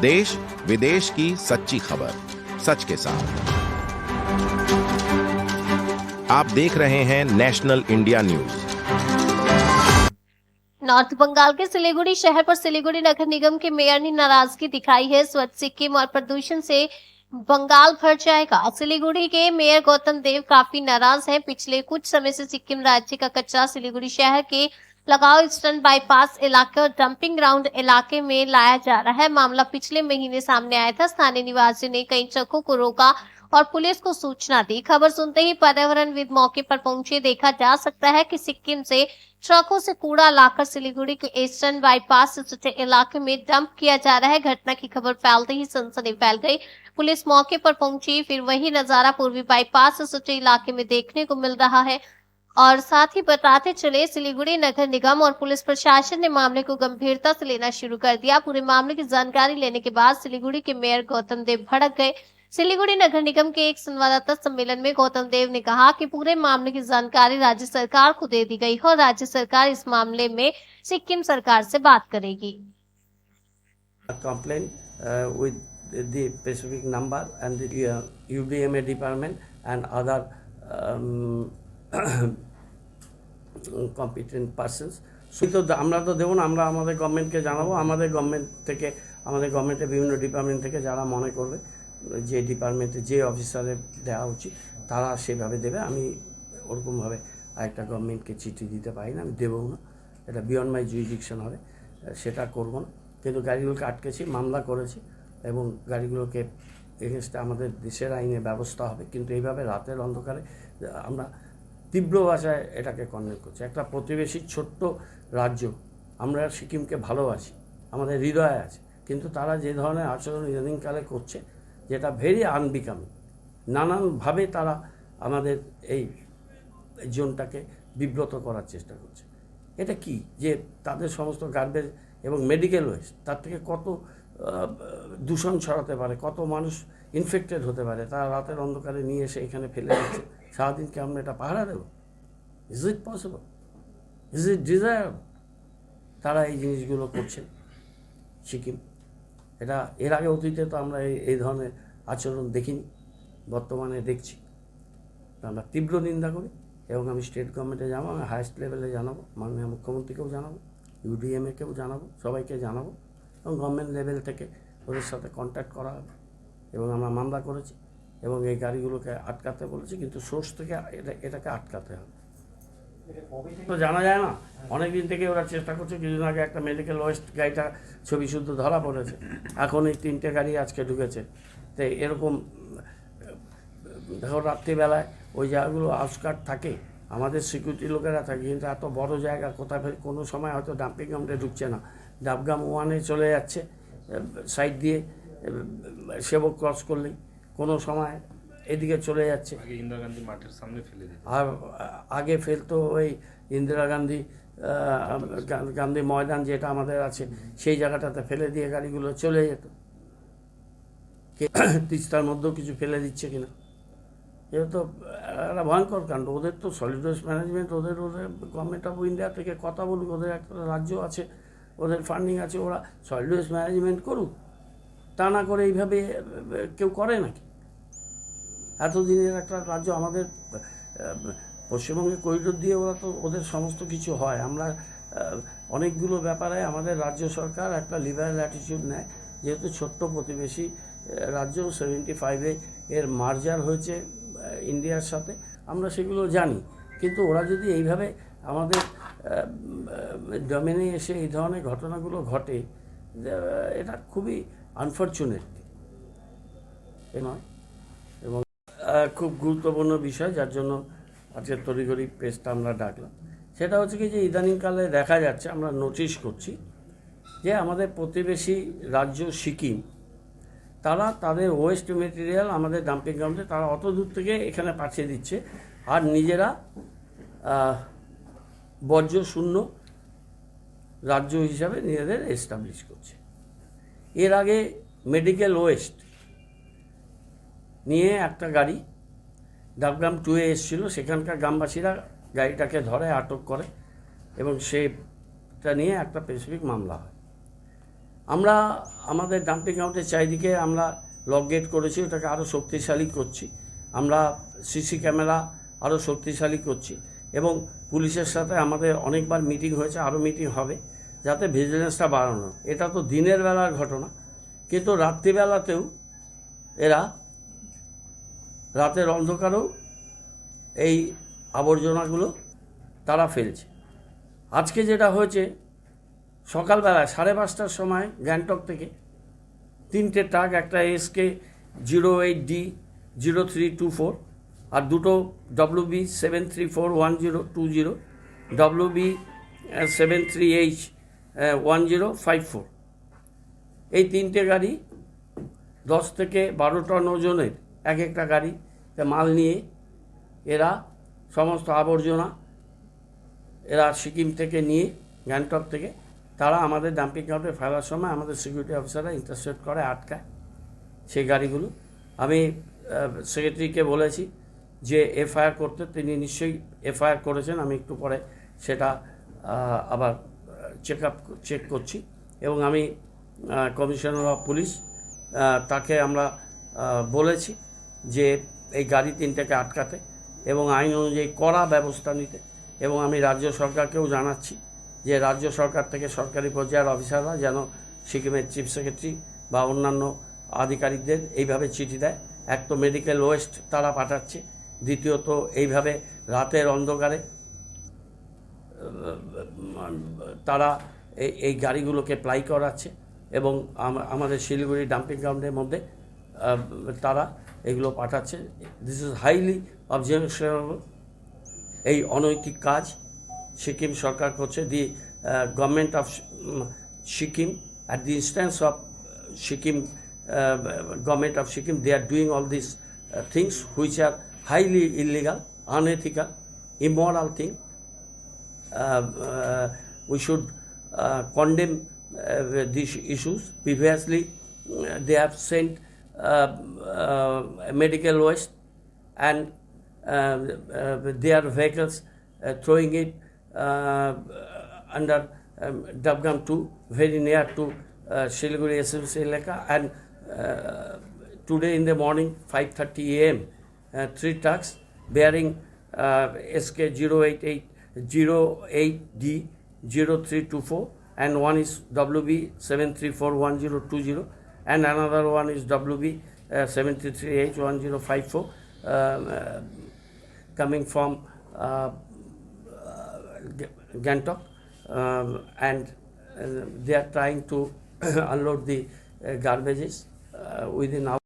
देश विदेश की सच्ची खबर सच के साथ। आप देख रहे हैं national India news. North Bengal के सिलीगुड़ी शहर पर सिलीगुड़ी नगर निगम के मेयर ने नाराजगी दिखाई है। स्वच्छ सिक्किम और प्रदूषण से बंगाल भर जाएगा। सिलीगुड़ी के मेयर गौतम देव काफी नाराज हैं। पिछले कुछ समय से सिक्किम राज्य का कचरा सिलीगुड़ी शहर के लगाओ ईस्टर्न बाईपास इलाके और डंपिंग ग्राउंड इलाके में लाया जा रहा है। मामला पिछले महीने सामने आया था। स्थानीय निवासियों ने कई ट्रकों को रोका और पुलिस को सूचना दी। खबर सुनते ही पर्यावरणविद मौके पर पहुंचे। देखा जा सकता है कि सिक्किम से ट्रकों से कूड़ा लाकर सिलीगुड़ी के ईस्टर्न बाईपास से सटे इलाके में डंप किया जा रहा है। घटना की खबर फैलते ही सनसनी फैल गई। पुलिस मौके पर पहुंची। फिर वही नजारा पूर्वी बाईपास से सटे इलाके में देखने को मिल रहा है। और साथ ही बताते चले, सिलीगुड़ी नगर निगम और पुलिस प्रशासन ने मामले को गंभीरता से लेना शुरू कर दिया। पूरे मामले की जानकारी लेने के बाद सिलीगुड़ी के मेयर गौतम देव भड़क गए। सिलीगुड़ी नगर निगम के एक संवाददाता सम्मेलन में गौतम देव ने कहा कि पूरे मामले की जानकारी राज्य सरकार को दे दी गई है और राज्य सरकार इस मामले में सिक्किम सरकार से बात करेगी। Complaint with the specific number and the UDMA department and other competent persons. তো আমরা তো দেবো না, আমরা আমাদের গভর্নমেন্টকে জানাবো। আমাদের গভর্নমেন্টের বিভিন্ন ডিপার্টমেন্ট থেকে যারা মনে করবে যে ডিপার্টমেন্টে যে অফিসারের দেওয়া উচিত তারা সেভাবে দেবে। আমি ওরকমভাবে আরেকটা গভর্নমেন্টকে চিঠি দিতে পারি না, আমি দেবও না। এটা বিয়ন্ড মাই জুরিডিকশন হবে, সেটা করব না। কিন্তু গাড়িগুলোকে আটকেছি, মামলা করেছি এবং গাড়িগুলোকে এগেনস্টে আমাদের দেশের আইনে ব্যবস্থা হবে। কিন্তু এইভাবে রাতের অন্ধকারে আমরা তীব্র ভাষায় এটাকে কন্ডেম করছি। একটা প্রতিবেশী ছোট্ট রাজ্য, আমরা সিকিমকে ভালোবাসি, আমাদের হৃদয়ে আছে, কিন্তু তারা যে ধরনের আচরণ ইদানিংকালে করছে যেটা ভেরি আনবিকামিং। নানানভাবে তারা আমাদের এই জোনটাকে বিব্রত করার চেষ্টা করছে। এটা কি যে তাদের সমস্ত গার্বেজ এবং মেডিকেল ওয়েস্ট, তার থেকে কত দূষণ ছড়াতে পারে, কত মানুষ ইনফেক্টেড হতে পারে, তারা রাতের অন্ধকারে নিয়ে এসে এখানে ফেলে দিচ্ছে। সারাদিনকে আমরা এটা পাহারা দেব? Is it possible? Is it desirable? তারা এই জিনিসগুলো করছে সিকিম। এটা এর আগে অতীতে তো আমরা এই ধরনের আচরণ দেখিনি, বর্তমানে দেখছি। আমরা তীব্র নিন্দা করি এবং আমি স্টেট গভর্নমেন্টে জানাবো, আমি হাইয়েস্ট লেভেলে জানাবো, মাননীয় মুখ্যমন্ত্রীকেও জানাবো, ইউডিএমএকেও জানাবো, সবাইকে জানাবো এবং গভর্নমেন্ট লেভেল থেকে ওদের সাথে কন্ট্যাক্ট করা হবে এবং আমরা মামলা করেছি এবং এই গাড়িগুলোকে আটকাতে বলেছি। কিন্তু সোর্স থেকে এটাকে আটকাতে হবে। তো জানা যায় না, অনেক দিন থেকে ওরা চেষ্টা করছে। কিছুদিন আগে একটা মেডিকেল ওয়েস্ট গাড়িটা ছবি শুদ্ধ ধরা পড়েছে। এখন এই 3টে গাড়ি আজকে ঢুকেছে। তো এরকম দেখো, রাত্রিবেলায় ওই জায়গাগুলো আউটস্কার্ট থাকে, আমাদের সিকিউরিটি লোকেরা থাকে, কিন্তু এত বড় জায়গা কোথায় কোনো সময় হয়তো ডাম্পিং গ্রাউন্ডে ঢুকছে না, ডাবগ্রাম 1-এ চলে যাচ্ছে সাইড দিয়ে, সেবক ক্রস করলেই কোনো সময় এদিকে চলে যাচ্ছে। ইন্দিরা গান্ধী মাঠের সামনে ফেলে দিত, আর আগে ফেলতো ওই ইন্দিরা গান্ধী ময়দান যেটা আমাদের আছে সেই জায়গাটাতে ফেলে দিয়ে গাড়িগুলো চলে যেত। তিস্তার মধ্যেও কিছু ফেলে দিচ্ছে কিনা, এটা তো একটা ভয়ঙ্কর কাণ্ড। ওদের তো সলিড ওয়েস্ট ম্যানেজমেন্ট, ওদের গভর্নমেন্ট অফ ইন্ডিয়া থেকে কথা বলুক, ওদের একটা রাজ্য আছে, ওদের ফান্ডিং আছে, ওরা সলিড ওয়েস্ট ম্যানেজমেন্ট করুক। তা না করে এইভাবে কেউ করে নাকি? এতদিনের একটা রাজ্য আমাদের পশ্চিমবঙ্গের করিডোর দিয়ে ওরা তো ওদের সমস্ত কিছু হয়। আমরা অনেকগুলো ব্যাপারে আমাদের রাজ্য সরকার একটা লিবারেল অ্যাটিটিউড নেয়। যেহেতু ছোট্ট প্রতিবেশী রাজ্য 75-এ এর মার্জার হয়েছে ইন্ডিয়ার সাথে, আমরা সেগুলো জানি। কিন্তু ওরা যদি এইভাবে আমাদের ডোমেনে এসে এই ধরনের ঘটনাগুলো ঘটে, এটা খুবই আনফর্চুনেট নয়। এবং খুব গুরুত্বপূর্ণ বিষয়, যার জন্য আজকে তড়িঘড়ি প্রেসটা আমরা ডাকলাম, সেটা হচ্ছে কি যে ইদানিংকালে দেখা যাচ্ছে, আমরা নোটিশ করছি যে আমাদের প্রতিবেশী রাজ্য সিকিম, তারা তাদের ওয়েস্ট মেটেরিয়াল আমাদের ডাম্পিং গ্রাউন্ডে তারা অত দূর থেকে এখানে পাঠিয়ে দিচ্ছে আর নিজেরা বর্জ্য শূন্য রাজ্য হিসাবে নিজেদের এস্টাবলিশ করছে। এর আগে মেডিকেল ওয়েস্ট নিয়ে একটা গাড়ি ডাবগ্রাম 2-এ এসেছিলো, সেখানকার গ্রামবাসীরা গাড়িটাকে ধরে আটক করে এবং সেটা নিয়ে একটা স্পেসিফিক মামলা হয়। আমরা আমাদের ডাম্পিং গ্রাউন্ডের চারিদিকে আমরা লক গেট করেছি, ওটাকে আরও শক্তিশালী করছি। আমরা সিসি ক্যামেরা আরও শক্তিশালী করছি এবং পুলিশের সাথে আমাদের অনেকবার মিটিং হয়েছে, আরও মিটিং হবে, যাতে ভিজিলেন্সটা বাড়ানো। এটা তো দিনের বেলার ঘটনা, কিন্তু রাত্রিবেলাতেও এরা রাতের অন্ধকারেও এই আবর্জনাগুলো তারা ফেলছে। আজকে যেটা হয়েছে, সকালবেলায় 5:30টার সময় গ্যাংটক থেকে 3টে ট্রাক, একটা SK 08D 0324 আর দুটো WB 7341020, WB 73H 1054, এই 3টে গাড়ি 10 থেকে 12 টন ওজনের এক একটা গাড়িতে মাল নিয়ে এরা সমস্ত আবর্জনা এরা সিকিম থেকে নিয়ে, গ্যাংটক থেকে তারা আমাদের ডাম্পিং গ্রাউন্ডে ফেলার সময় আমাদের সিকিউরিটি অফিসাররা ইন্টারসেপ্ট করে, আটকায় সেই গাড়িগুলো। আমি সেক্রেটারিকে বলেছি যে FIR করতে, তিনি নিশ্চয়ই FIR করেছেন। আমি একটু পরে সেটা আবার চেক করছি এবং আমি কমিশনার অফ পুলিশ তাকে আমরা বলেছি যে এই গাড়ি 3টাকে আটকাতে এবং আইন অনুযায়ী কড়া ব্যবস্থা নিতে। এবং আমি রাজ্য সরকারকেও জানাচ্ছি যে রাজ্য সরকার থেকে সরকারি পর্যায়ের অফিসাররা যেন সিকিমের চিফ সেক্রেটারি বা অন্যান্য আধিকারিকদের এইভাবে চিঠি দেয়। এক তো মেডিকেল ওয়েস্ট তারা পাঠাচ্ছে, দ্বিতীয়ত এইভাবে রাতের অন্ধকারে তারা এই গাড়িগুলোকে প্লাই করাচ্ছে এবং আমাদের শিলিগুড়ি ডাম্পিং গ্রাউন্ডের মধ্যে তারা এগুলো পাঠাচ্ছে। This is highly objectionable. এই অনৈতিক কাজ সিকিম সরকার করছে। The government of Sikkim, at the instance of Sikkim, government of Sikkim, they are doing all these things which are highly illegal, unethical, immoral thing. We should condemn these issues. Previously, they have sent medical waste and their vehicles throwing it under Dabgam 2, very near to Siliguri SMC Eleka, and today in the morning 5:30 a.m. 3 trucks bearing SK 08D 0324 and one is WB 7341020 and another one is WB 73H 1054 coming from Gangtok, and they are trying to unload the garbages within our